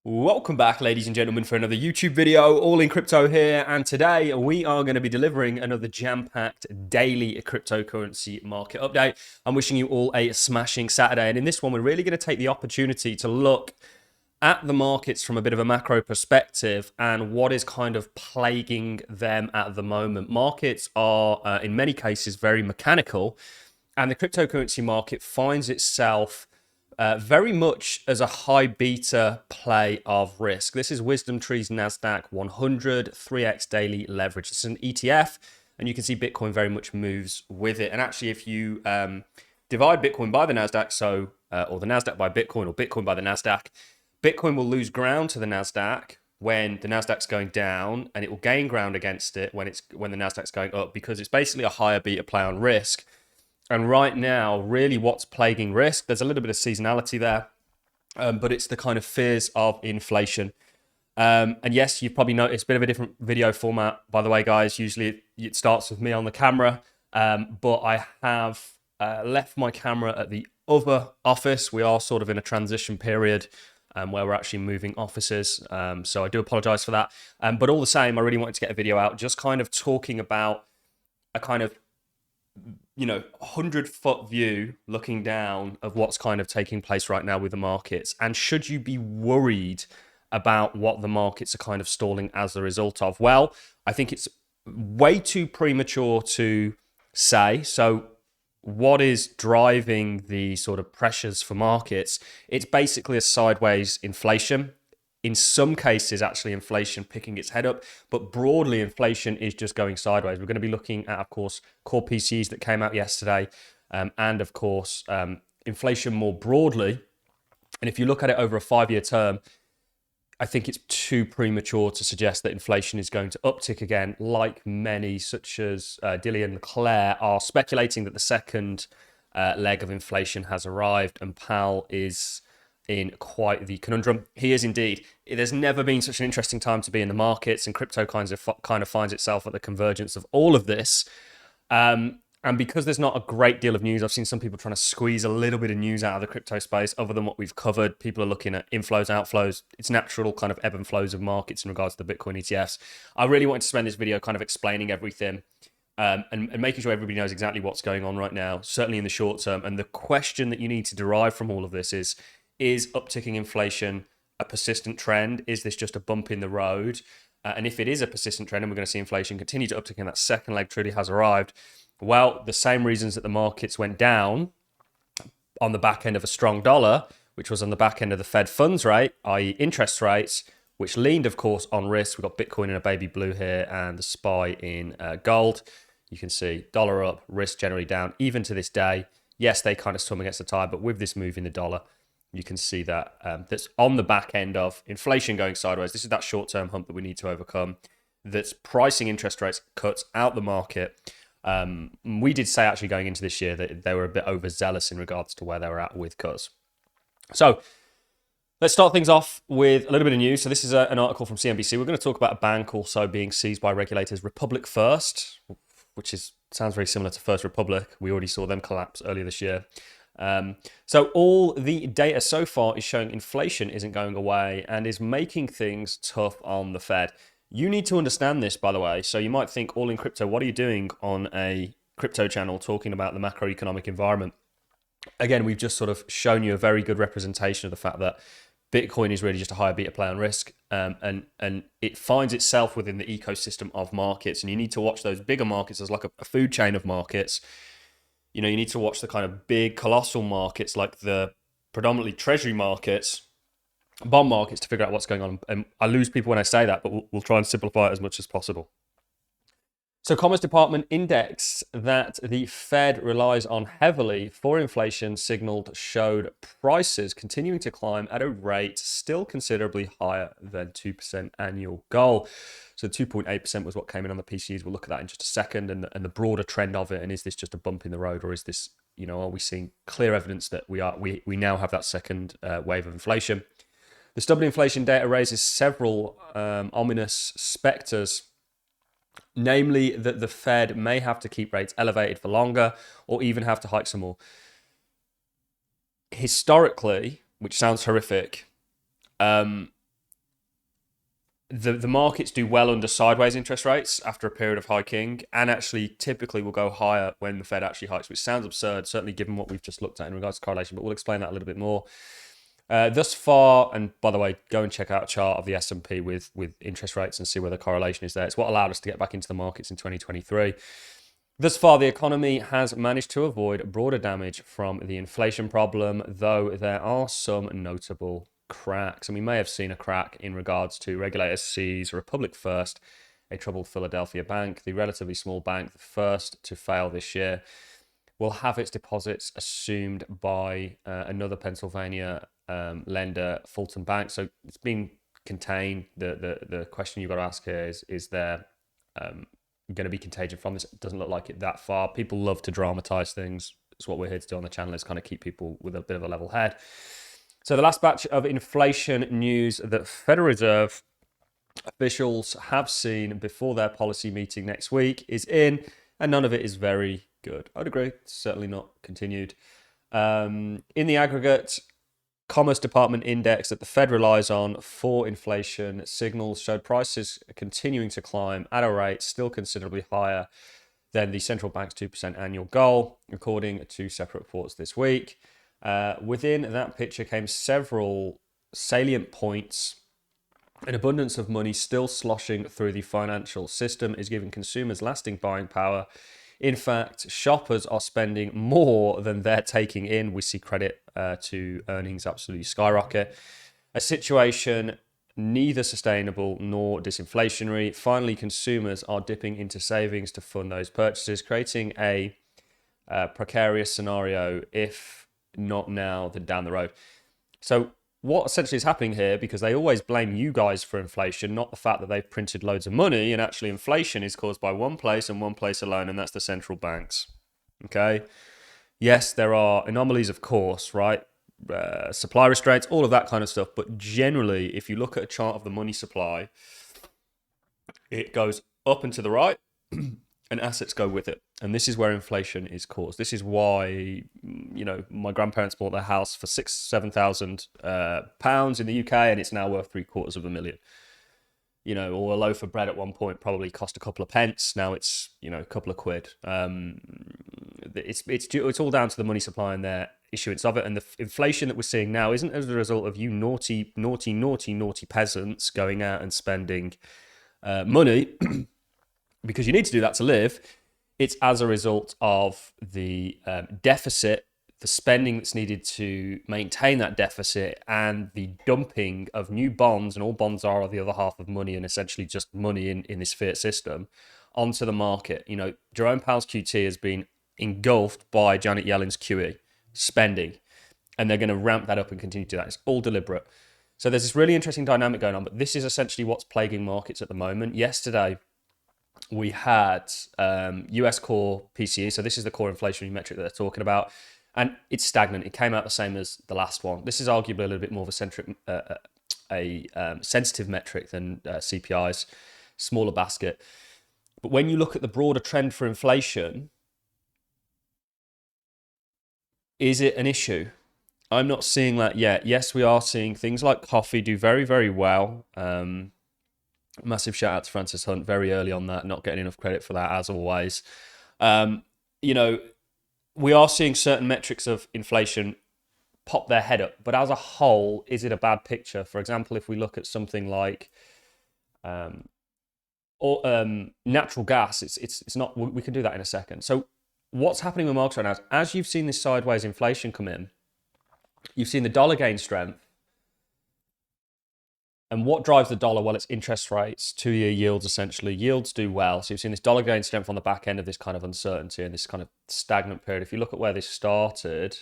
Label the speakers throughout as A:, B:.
A: Welcome back, ladies and gentlemen, for another YouTube video. All in Crypto here, and today we are going to be delivering another jam-packed daily cryptocurrency market update. I'm wishing you all a smashing Saturday, and in this one we're really going to take the opportunity to look at the markets from a bit of a macro perspective and what is kind of plaguing them at the moment. Markets are in many cases very mechanical, and the cryptocurrency market finds itself very much as a high beta play of risk. This is Wisdom Tree's NASDAQ 100 3x daily leverage. It's an ETF, and you can see Bitcoin very much moves with it. And actually, if you divide Bitcoin by the NASDAQ, or the NASDAQ by Bitcoin, or Bitcoin by the NASDAQ, Bitcoin will lose ground to the NASDAQ when the NASDAQ's going down, and it will gain ground against it when the NASDAQ's going up, because it's basically a higher beta play on risk. And right now, really what's plaguing risk, there's a little bit of seasonality there, but it's the kind of fears of inflation. And yes, you've probably noticed a bit of a different video format, by the way, guys. Usually it starts with me on the camera, but I have left my camera at the other office. We are sort of in a transition period where we're actually moving offices. So I do apologize for that. But all the same, I really wanted to get a video out just kind of talking about a kind of 100-foot view looking down of what's kind of taking place right now with the markets. And should you be worried about what the markets are kind of stalling as a result of? Well, I think it's way too premature to say. So what is driving the sort of pressures for markets? It's basically a sideways inflation. In some cases, actually, inflation picking its head up, but broadly, inflation is just going sideways. We're going to be looking at, of course, core PCs that came out yesterday, and of course, inflation more broadly. And if you look at it over a 5-year term, I think it's too premature to suggest that inflation is going to uptick again, like many, such as Dillian and Claire, are speculating that the second leg of inflation has arrived, and Powell is in quite the conundrum. He is indeed. There's never been such an interesting time to be in the markets, and crypto kind of finds itself at the convergence of all of this. And because there's not a great deal of news, I've seen some people trying to squeeze a little bit of news out of the crypto space other than what we've covered. People are looking at inflows, outflows. It's natural kind of ebb and flows of markets in regards to the Bitcoin ETFs. I really wanted to spend this video kind of explaining everything and making sure everybody knows exactly what's going on right now, certainly in the short term. And the question that you need to derive from all of this is upticking inflation a persistent trend? Is this just a bump in the road? And if it is a persistent trend and we're going to see inflation continue to uptick and that second leg truly has arrived, well, the same reasons that the markets went down on the back end of a strong dollar, which was on the back end of the Fed funds rate, i.e. interest rates, which leaned, of course, on risk. We've got Bitcoin in a baby blue here and the SPY in gold. You can see dollar up, risk generally down, even to this day. Yes, they kind of swim against the tide, but with this move in the dollar, you can see that that's on the back end of inflation going sideways. This is that short-term hump that we need to overcome, that's pricing interest rates cuts out the market. We did say actually going into this year that they were a bit overzealous in regards to where they were at with cuts. So let's start things off with a little bit of news. So this is an article from CNBC. We're going to talk about a bank also being seized by regulators, Republic First, which sounds very similar to First Republic. We already saw them collapse earlier this year. So all the data so far is showing inflation isn't going away and is making things tough on the Fed. You need to understand this, by the way. So you might think, All in Crypto, what are you doing on a crypto channel talking about the macroeconomic environment? Again, we've just sort of shown you a very good representation of the fact that Bitcoin is really just a higher beta play on risk, and it finds itself within the ecosystem of markets. And you need to watch those bigger markets as like a food chain of markets. You need to watch the kind of big, colossal markets like the predominantly treasury markets, bond markets, to figure out what's going on. And I lose people when I say that, but we'll try and simplify it as much as possible. So Commerce Department index that the Fed relies on heavily for inflation signaled showed prices continuing to climb at a rate still considerably higher than 2% annual goal. So 2.8% was what came in on the PCs. We'll look at that in just a second, and the broader trend of it. And is this just a bump in the road, or is this, are we seeing clear evidence that we now have that second wave of inflation? The stubborn inflation data raises several ominous specters, namely that the Fed may have to keep rates elevated for longer or even have to hike some more. Historically, which sounds horrific, the markets do well under sideways interest rates after a period of hiking, and actually typically will go higher when the Fed actually hikes, which sounds absurd, certainly given what we've just looked at in regards to correlation, but we'll explain that a little bit more. Thus far, and by the way, go and check out a chart of the S&P with interest rates and see where the correlation is there. It's what allowed us to get back into the markets in 2023. Thus far, the economy has managed to avoid broader damage from the inflation problem, though there are some notable cracks. And we may have seen a crack in regards to regulators seize Republic First, a troubled Philadelphia bank, the relatively small bank, the first to fail this year, will have its deposits assumed by another Pennsylvania lender, Fulton Bank. So it's been contained. The question you've got to ask here is there going to be contagion from this? It doesn't look like it that far. People love to dramatize things. It's what we're here to do on the channel, is kind of keep people with a bit of a level head. So the last batch of inflation news that Federal Reserve officials have seen before their policy meeting next week is in, and none of it is very good. I'd agree. It's certainly not continued. In the aggregate, Commerce Department index that the Fed relies on for inflation signals showed prices continuing to climb at a rate still considerably higher than the central bank's 2% annual goal, according to separate reports this week. Within that picture came several salient points. An abundance of money still sloshing through the financial system is giving consumers lasting buying power. In fact, shoppers are spending more than they're taking in. We see credit to earnings absolutely skyrocket. A situation neither sustainable nor disinflationary. Finally, consumers are dipping into savings to fund those purchases, creating a precarious scenario, if not now, then down the road. So what essentially is happening here, because they always blame you guys for inflation, not the fact that they've printed loads of money, and actually inflation is caused by one place and one place alone, and that's the central banks. Okay? Yes, there are anomalies, of course, right? Supply restraints, all of that kind of stuff. But generally, if you look at a chart of the money supply, it goes up and to the right, and assets go with it. And this is where inflation is caused. This is why, my grandparents bought their house for £6,000-7,000 in the UK, and it's now worth $750,000. Or a loaf of bread at one point probably cost a couple of pence. Now it's, a couple of quid. It's all down to the money supply and their issuance of it. And the inflation that we're seeing now isn't as a result of you naughty peasants going out and spending money because you need to do that to live. It's as a result of the deficit, the spending that's needed to maintain that deficit, and the dumping of new bonds, and all bonds are the other half of money and essentially just money in this fiat system, onto the market. Jerome Powell's QT has been engulfed by Janet Yellen's QE spending, and they're going to ramp that up and continue to do that. It's all deliberate. So there's this really interesting dynamic going on, but this is essentially what's plaguing markets at the moment. Yesterday, we had US core PCE. So this is the core inflationary metric that they're talking about. And it's stagnant. It came out the same as the last one. This is arguably a little bit more of a sensitive metric than CPI's, smaller basket. But when you look at the broader trend for inflation, is it an issue? I'm not seeing that yet. Yes, we are seeing things like coffee do very, very well. Massive shout out to Francis Hunt very early on that, not getting enough credit for that as always. We are seeing certain metrics of inflation pop their head up, but as a whole, is it a bad picture? For example, if we look at something like natural gas, it's not. We can do that in a second. So what's happening with markets right now is, as you've seen this sideways inflation come in, you've seen the dollar gain strength. And what drives the dollar? Well, it's interest rates, 2-year yields, essentially. Yields do well. So you've seen this dollar gain strength on the back end of this kind of uncertainty and this kind of stagnant period. If you look at where this started,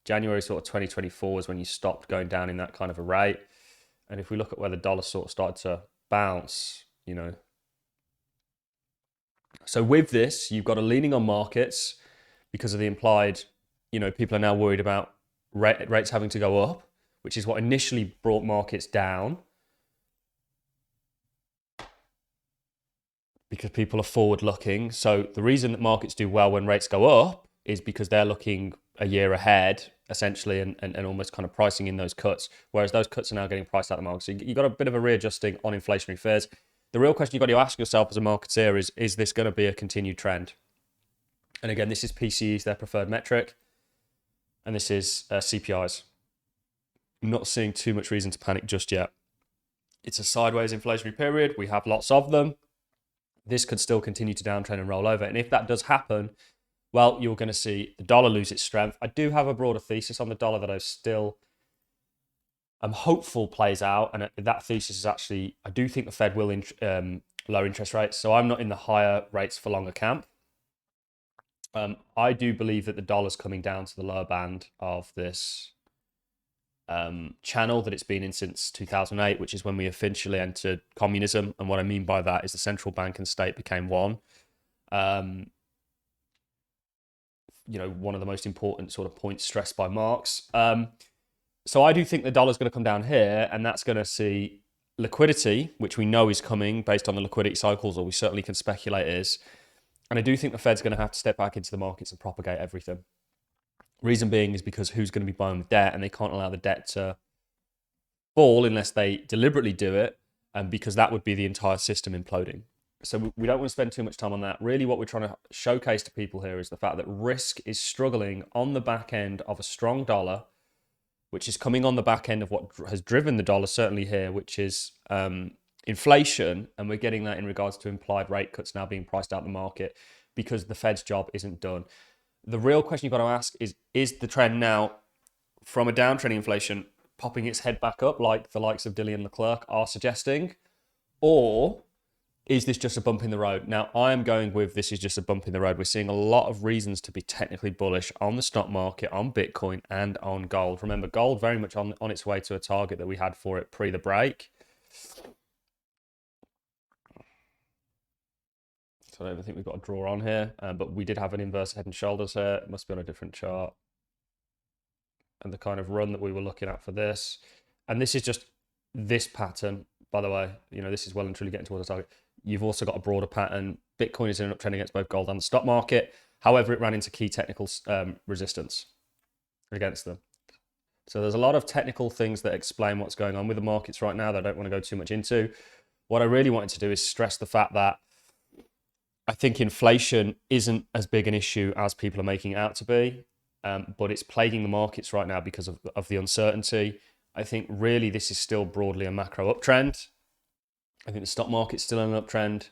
A: January sort of 2024 was when you stopped going down in that kind of a rate. And if we look at where the dollar sort of started to bounce, So with this, you've got a leaning on markets because of the implied, people are now worried about rates having to go up, which is what initially brought markets down. Because people are forward looking. So the reason that markets do well when rates go up is because they're looking a year ahead, essentially, and almost kind of pricing in those cuts, whereas those cuts are now getting priced out of the market. So you got a bit of a readjusting on inflationary fears. The real question you've got to ask yourself as a marketeer is this going to be a continued trend? And again, this is PCEs, their preferred metric, and this is CPIs. Not seeing too much reason to panic just yet. It's a sideways inflationary period. We have lots of them. This could still continue to downtrend and roll over. And if that does happen, well, you're going to see the dollar lose its strength. I do have a broader thesis on the dollar that I'm hopeful plays out. And that thesis is actually, I do think the Fed will lower interest rates. So I'm not in the higher rates for longer camp. I do believe that the dollar's coming down to the lower band of this channel that it's been in since 2008, which is when we officially entered communism. And what I mean by that is the central bank and state became one. One of the most important sort of points stressed by Marx. So I do think the dollar's going to come down here, and that's going to see liquidity, which we know is coming based on the liquidity cycles, or we certainly can speculate is. And I do think the Fed's going to have to step back into the markets and propagate everything. Reason being is because who's going to be buying the debt, and they can't allow the debt to fall unless they deliberately do it, and because that would be the entire system imploding. So we don't want to spend too much time on that. Really what we're trying to showcase to people here is the fact that risk is struggling on the back end of a strong dollar, which is coming on the back end of what has driven the dollar, certainly here, which is inflation. And we're getting that in regards to implied rate cuts now being priced out of the market because the Fed's job isn't done. The real question you've got to ask is the trend now from a downtrending inflation popping its head back up like the likes of Dilly and Leclerc are suggesting, or is this just a bump in the road? Now, I am going with this is just a bump in the road. We're seeing a lot of reasons to be technically bullish on the stock market, on Bitcoin, and on gold. Remember, gold very much on its way to a target that we had for it pre the break. So I don't think we've got a draw on here, but we did have an inverse head and shoulders here. It must be on a different chart. And the kind of run that we were looking at for this. And this is just this pattern, by the way. This is well and truly getting towards the target. You've also got a broader pattern. Bitcoin is in an uptrend against both gold and the stock market. However, it ran into key technical resistance against them. So there's a lot of technical things that explain what's going on with the markets right now that I don't want to go too much into. What I really wanted to do is stress the fact that I think inflation isn't as big an issue as people are making it out to be, but it's plaguing the markets right now because of the uncertainty. I think really this is still broadly a macro uptrend. I think the stock market's still in an uptrend.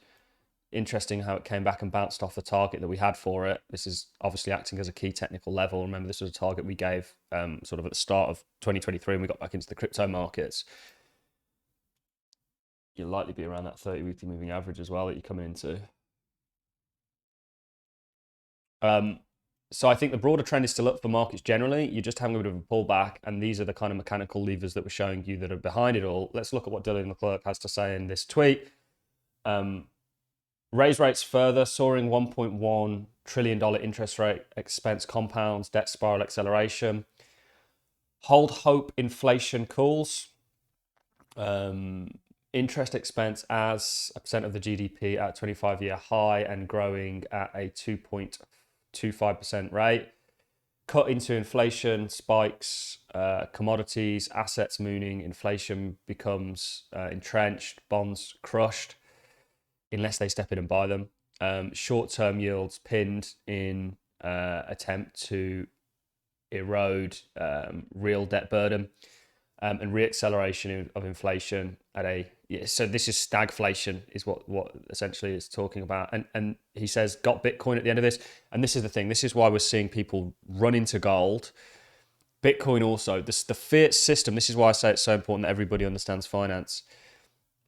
A: Interesting how it came back and bounced off the target that we had for it. This is obviously acting as a key technical level. Remember, this was a target we gave sort of at the start of 2023 and we got back into the crypto markets. You'll likely be around that 30-weekly moving average as well that you're coming into. So I think the broader trend is still up for markets generally. You're just having a bit of a pullback, and these are the kind of mechanical levers that we're showing you that are behind it all. Let's look at what Dilly and Leclerc has to say in this tweet. Raise rates further, soaring $1.1 trillion interest rate expense compounds, debt spiral acceleration. Hold hope inflation cools. Interest expense as a percent of the GDP at a 25-year high and growing at a 2.25% rate. Cut into inflation, spikes, commodities, assets mooning, inflation becomes entrenched, bonds crushed, unless they step in and buy them. Short-term yields pinned in attempt to erode real debt burden. And reacceleration of inflation so this is stagflation is what essentially it's talking about. And he says, got Bitcoin at the end of this. And this is the thing. This is why we're seeing people run into gold. Bitcoin also, the fiat system, this is why I say it's so important that everybody understands finance,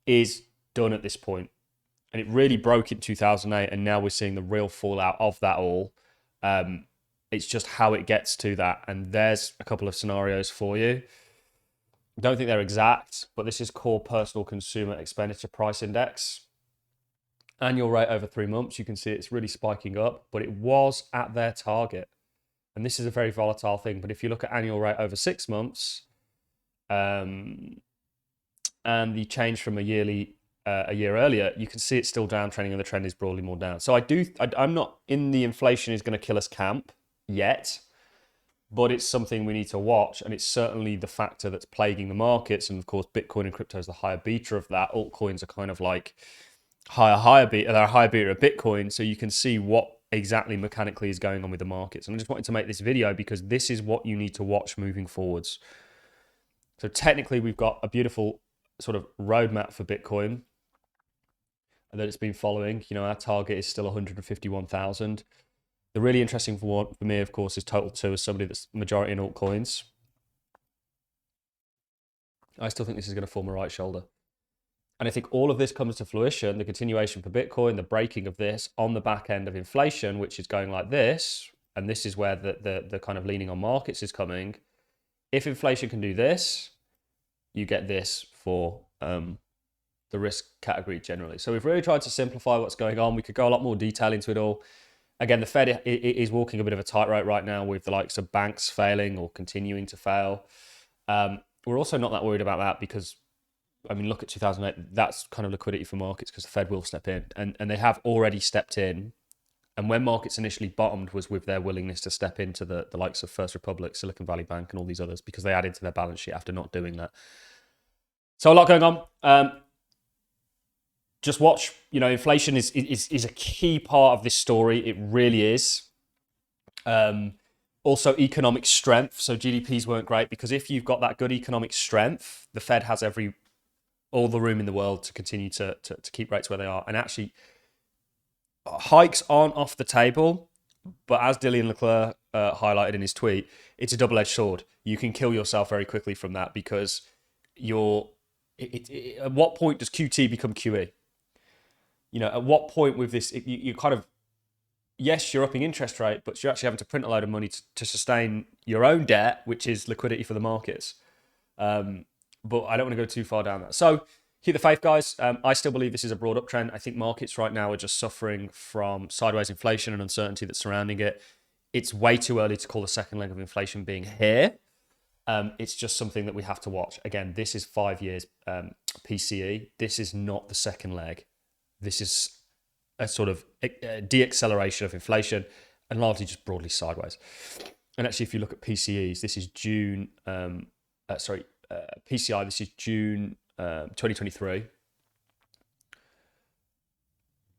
A: is done at this point. And it really broke in 2008. And now we're seeing the real fallout of that all. It's just how it gets to that. And there's a couple of scenarios for you. Don't think they're exact, but this is core personal consumer expenditure price index. Annual rate over 3 months, you can see it's really spiking up, but it was at their target. And this is a very volatile thing. But if you look at annual rate over 6 months, and the change from a year earlier, you can see it's still downtrending and the trend is broadly more down. So I'm not in the inflation is going to kill us camp yet. but it's something we need to watch, and it's certainly the factor that's plaguing the markets. And of course, Bitcoin and crypto is the higher beta of that. Altcoins are kind of like higher beta. They're a higher beta of Bitcoin, so you can see what exactly mechanically is going on with the markets. And I just wanted to make this video because this is what you need to watch moving forwards. So technically, we've got a beautiful sort of roadmap for Bitcoin that it's been following. You know, our target is still 151,000. The really interesting one for me, of course, is total 2 as somebody that's majority in altcoins. I still think this is going to form a right shoulder. And I think all of this comes to fruition, the continuation for Bitcoin, the breaking of this on the back end of inflation, which is going like this. And this is where the kind of leaning on markets is coming. If inflation can do this, you get this for the risk category generally. So we've really tried to simplify what's going on. We could go a lot more detail into it all. Again, the Fed is walking a bit of a tightrope right now with the likes of banks failing or continuing to fail. We're also not that worried about that because, I mean, look at 2008. That's kind of liquidity for markets because the Fed will step in. And they have already stepped in. And when markets initially bottomed was with their willingness to step into the likes of First Republic, Silicon Valley Bank, and all these others because they added to their balance sheet after not doing that. So a lot going on. Just watch, you know, inflation is a key part of this story. It really is. Also, economic strength. So GDPs weren't great because if you've got that good economic strength, the Fed has all the room in the world to continue to keep rates where they are. And actually, hikes aren't off the table, but as Dillian Leclerc highlighted in his tweet, it's a double-edged sword. You can kill yourself very quickly from that because at what point does QT become QE? You know, at what point with this, you kind of, yes, you're upping interest rate, but you're actually having to print a load of money to sustain your own debt, which is liquidity for the markets. But I don't want to go too far down that. So keep the faith, guys. I still believe this is a broad uptrend. I think markets right now are just suffering from sideways inflation and uncertainty that's surrounding it. It's way too early to call the second leg of inflation being here. It's just something that we have to watch. Again, this is 5 years PCE. This is not the second leg. This is a sort of de-acceleration of inflation and largely just broadly sideways. And actually, if you look at PCEs, this is June, PCI, this is June 2023.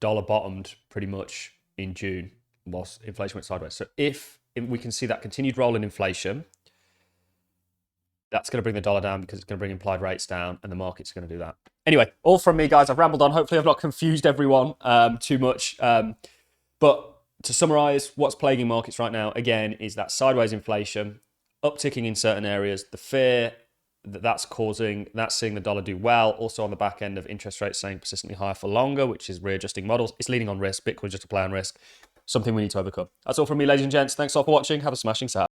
A: Dollar bottomed pretty much in June whilst inflation went sideways. So if we can see that continued roll in inflation, that's going to bring the dollar down because it's going to bring implied rates down and the market's going to do that. Anyway, all from me, guys. I've rambled on. Hopefully I've not confused everyone too much. But to summarize, what's plaguing markets right now, again, is that sideways inflation, upticking in certain areas, the fear that's seeing the dollar do well. Also on the back end of interest rates staying persistently higher for longer, which is readjusting models. It's leaning on risk. Bitcoin's just a play on risk. Something we need to overcome. That's all from me, ladies and gents. Thanks all for watching. Have a smashing Saturday.